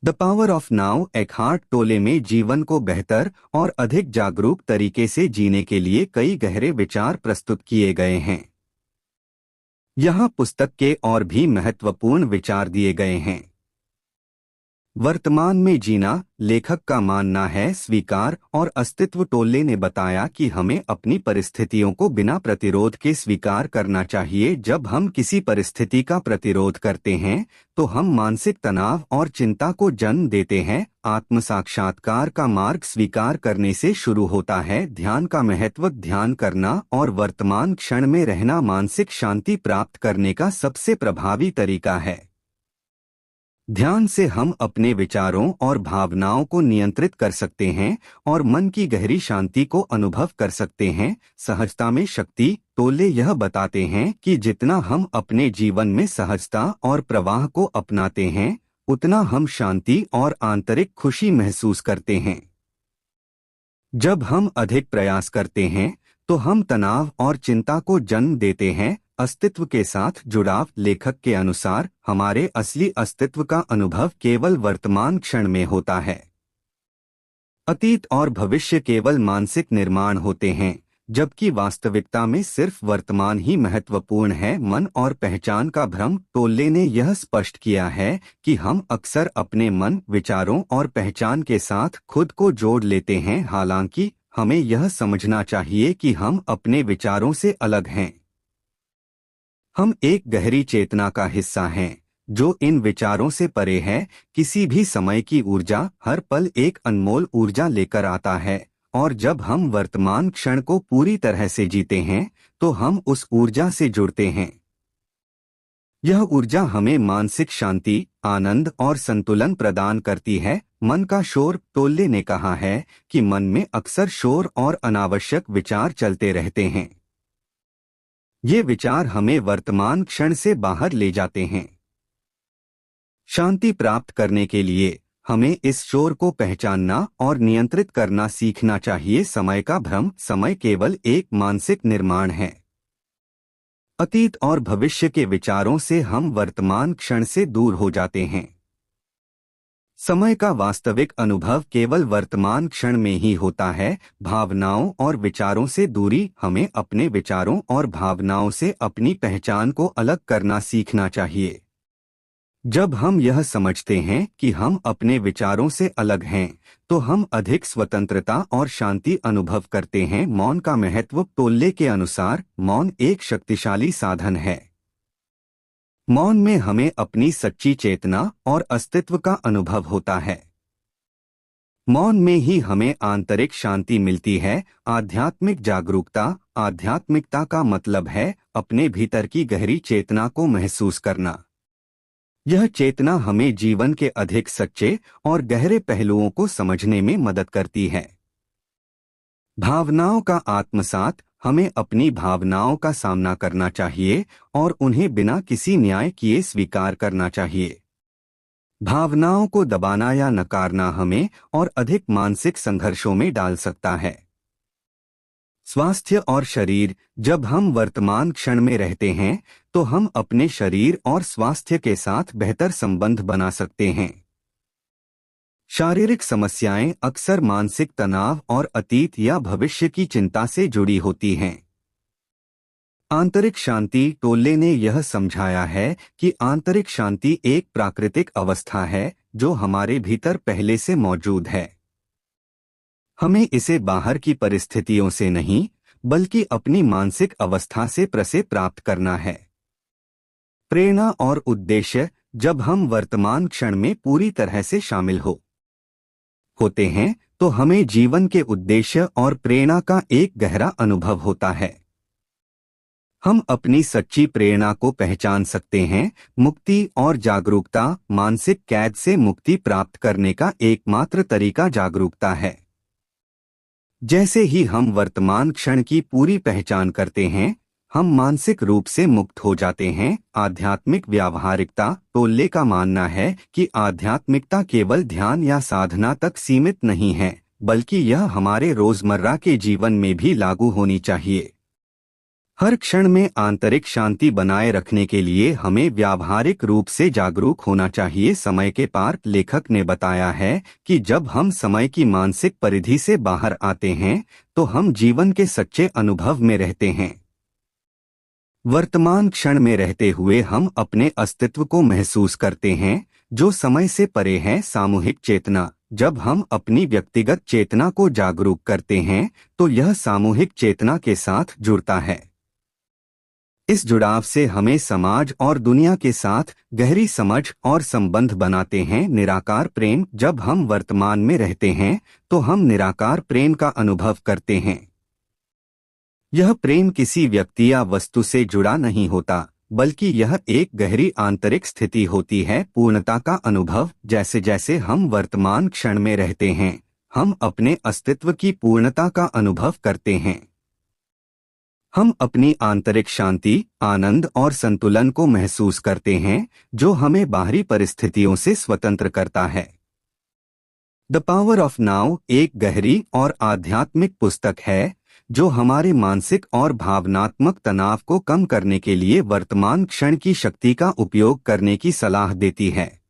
The power of now एकहार्ट टोले में जीवन को बेहतर और अधिक जागरूक तरीके से जीने के लिए कई गहरे विचार प्रस्तुत किए गए हैं। यहाँ पुस्तक के और भी महत्वपूर्ण विचार दिए गए हैं। वर्तमान में जीना, लेखक का मानना है स्वीकार और अस्तित्व। टोले ने बताया कि हमें अपनी परिस्थितियों को बिना प्रतिरोध के स्वीकार करना चाहिए। जब हम किसी परिस्थिति का प्रतिरोध करते हैं तो हम मानसिक तनाव और चिंता को जन्म देते हैं। आत्म साक्षात्कार का मार्ग स्वीकार करने से शुरू होता है। ध्यान का महत्व, ध्यान करना और वर्तमान क्षण में रहना मानसिक शांति प्राप्त करने का सबसे प्रभावी तरीका है। ध्यान से हम अपने विचारों और भावनाओं को नियंत्रित कर सकते हैं और मन की गहरी शांति को अनुभव कर सकते हैं। सहजता में शक्ति। टोले यह बताते हैं कि जितना हम अपने जीवन में सहजता और प्रवाह को अपनाते हैं, उतना हम शांति और आंतरिक खुशी महसूस करते हैं। जब हम अधिक प्रयास करते हैं तो हम तनाव और चिंता को जन्म देते हैं। अस्तित्व के साथ जुड़ाव। लेखक के अनुसार हमारे असली अस्तित्व का अनुभव केवल वर्तमान क्षण में होता है। अतीत और भविष्य केवल मानसिक निर्माण होते हैं, जबकि वास्तविकता में सिर्फ वर्तमान ही महत्वपूर्ण है। मन और पहचान का भ्रम। टोले ने यह स्पष्ट किया है कि हम अक्सर अपने मन, विचारों और पहचान के साथ खुद को जोड़ लेते हैं। हालांकि हमें यह समझना चाहिए कि हम अपने विचारों से अलग हैं। हम एक गहरी चेतना का हिस्सा हैं, जो इन विचारों से परे है। किसी भी समय की ऊर्जा हर पल एक अनमोल ऊर्जा लेकर आता है, और जब हम वर्तमान क्षण को पूरी तरह से जीते हैं तो हम उस ऊर्जा से जुड़ते हैं। यह ऊर्जा हमें मानसिक शांति, आनंद और संतुलन प्रदान करती है। मन का शोर। टोले ने कहा है कि मन में अक्सर शोर और अनावश्यक विचार चलते रहते हैं। ये विचार हमें वर्तमान क्षण से बाहर ले जाते हैं। शांति प्राप्त करने के लिए हमें इस शोर को पहचानना और नियंत्रित करना सीखना चाहिए। समय का भ्रम। समय केवल एक मानसिक निर्माण है। अतीत और भविष्य के विचारों से हम वर्तमान क्षण से दूर हो जाते हैं। समय का वास्तविक अनुभव केवल वर्तमान क्षण में ही होता है। भावनाओं और विचारों से दूरी। हमें अपने विचारों और भावनाओं से अपनी पहचान को अलग करना सीखना चाहिए। जब हम यह समझते हैं कि हम अपने विचारों से अलग हैं, तो हम अधिक स्वतंत्रता और शांति अनुभव करते हैं। मौन का महत्व। टोले के अनुसार मौन एक शक्तिशाली साधन है। मौन में हमें अपनी सच्ची चेतना और अस्तित्व का अनुभव होता है। मौन में ही हमें आंतरिक शांति मिलती है। आध्यात्मिक जागरूकता। आध्यात्मिकता का मतलब है अपने भीतर की गहरी चेतना को महसूस करना। यह चेतना हमें जीवन के अधिक सच्चे और गहरे पहलुओं को समझने में मदद करती है। भावनाओं का आत्मसात। हमें अपनी भावनाओं का सामना करना चाहिए और उन्हें बिना किसी न्याय किए स्वीकार करना चाहिए। भावनाओं को दबाना या नकारना हमें और अधिक मानसिक संघर्षों में डाल सकता है। स्वास्थ्य और शरीर। जब हम वर्तमान क्षण में रहते हैं तो हम अपने शरीर और स्वास्थ्य के साथ बेहतर संबंध बना सकते हैं। शारीरिक समस्याएं अक्सर मानसिक तनाव और अतीत या भविष्य की चिंता से जुड़ी होती हैं। आंतरिक शांति। टोले ने यह समझाया है कि आंतरिक शांति एक प्राकृतिक अवस्था है जो हमारे भीतर पहले से मौजूद है। हमें इसे बाहर की परिस्थितियों से नहीं, बल्कि अपनी मानसिक अवस्था से प्राप्त करना है। प्रेरणा और उद्देश्य। जब हम वर्तमान क्षण में पूरी तरह से शामिल होते हैं तो हमें जीवन के उद्देश्य और प्रेरणा का एक गहरा अनुभव होता है। हम अपनी सच्ची प्रेरणा को पहचान सकते हैं। मुक्ति और जागरूकता। मानसिक कैद से मुक्ति प्राप्त करने का एकमात्र तरीका जागरूकता है। जैसे ही हम वर्तमान क्षण की पूरी पहचान करते हैं, हम मानसिक रूप से मुक्त हो जाते हैं। आध्यात्मिक व्यावहारिकता। टोले का मानना है कि आध्यात्मिकता केवल ध्यान या साधना तक सीमित नहीं है, बल्कि यह हमारे रोजमर्रा के जीवन में भी लागू होनी चाहिए। हर क्षण में आंतरिक शांति बनाए रखने के लिए हमें व्यावहारिक रूप से जागरूक होना चाहिए। समय के पार लेखक ने बताया है कि जब हम समय की मानसिक परिधि से बाहर आते हैं तो हम जीवन के सच्चे अनुभव में रहते हैं। वर्तमान क्षण में रहते हुए हम अपने अस्तित्व को महसूस करते हैं, जो समय से परे है। सामूहिक चेतना। जब हम अपनी व्यक्तिगत चेतना को जागरूक करते हैं तो यह सामूहिक चेतना के साथ जुड़ता है। इस जुड़ाव से हमें समाज और दुनिया के साथ गहरी समझ और संबंध बनाते हैं। निराकार प्रेम। जब हम वर्तमान में रहते हैं तो हम निराकार प्रेम का अनुभव करते हैं। यह प्रेम किसी व्यक्ति या वस्तु से जुड़ा नहीं होता, बल्कि यह एक गहरी आंतरिक स्थिति होती है, पूर्णता का अनुभव। जैसे जैसे हम वर्तमान क्षण में रहते हैं, हम अपने अस्तित्व की पूर्णता का अनुभव करते हैं। हम अपनी आंतरिक शांति, आनंद और संतुलन को महसूस करते हैं, जो हमें बाहरी परिस्थितियों से स्वतंत्र करता है। द पावर ऑफ नाउ एक गहरी और आध्यात्मिक पुस्तक है जो हमारे मानसिक और भावनात्मक तनाव को कम करने के लिए वर्तमान क्षण की शक्ति का उपयोग करने की सलाह देती है।